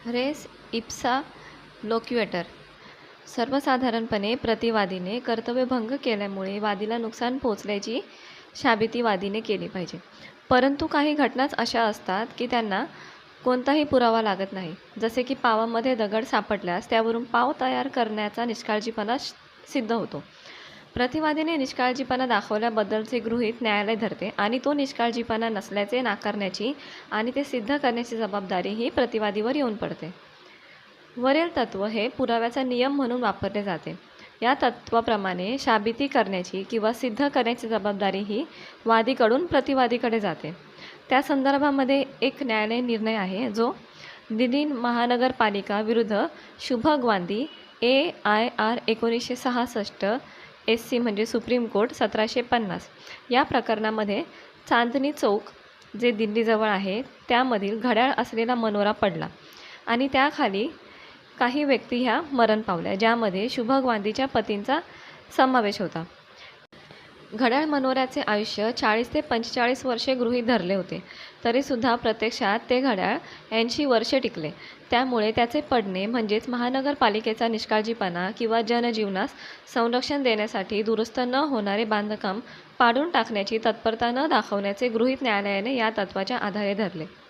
Race Ipsa लोक्युएटर. सर्वसाधारणपणे प्रतिवादीने कर्तव्यभंग केल्यामुळे वादीला नुकसान पोहोचल्याची साबिती वादीने केली पाहिजे. परंतु काही घटनाच अशा असतात की त्यांना कोणताही पुरावा लागत नाही. जसे की पावामध्ये दगड सापडल्यास त्यावरून पाव तयार करण्याचा निष्काळजीपणा सिद्ध होतो. प्रतिवादीने निष्काळजीपणा दाखवल्याबद्दलचे गृहीत न्यायालय धरते आणि तो निष्काळजीपणा नसल्याचे नाकारण्याची आणि ते सिद्ध करण्याची जबाबदारी ही प्रतिवादीवर येऊन पडते. वरील तत्त्व हे पुराव्याचा नियम म्हणून वापरले जाते. या तत्त्वाप्रमाणे साबिती करण्याची किंवा सिद्ध करण्याची जबाबदारी ही वादीकडून प्रतिवादीकडे जाते. त्या संदर्भामध्ये एक न्यायालयीन निर्णय आहे जो दिल्ली महानगरपालिका विरुद्ध शुभ ग्वांदी AIR 1966 SC म्हणजे सुप्रीम कोर्ट 1750 या प्रकरणामध्ये चांदणी चौक जे दिल्लीजवळ आहे त्यामधील घड्याळ असलेला मनोरा पडला आणि त्याखाली काही व्यक्ती ह्या मरण पावल्या, ज्यामध्ये शुभ ग्वांदीच्या पतींचा समावेश होता. घड्याळ मनोऱ्याचे आयुष्य 40 ते 45 वर्षे गृहीत धरले होते, तरीसुद्धा प्रत्यक्षात ते घड्याळ 80 वर्षे टिकले. त्यामुळे त्याचे पडणे म्हणजेच महानगरपालिकेचा निष्काळजीपणा किंवा जनजीवनास संरक्षण देण्यासाठी दुरुस्त न होणारे बांधकाम पाडून टाकण्याची तत्परता न दाखवण्याचे गृहीत न्यायालयाने या तत्त्वाच्या आधारे धरले.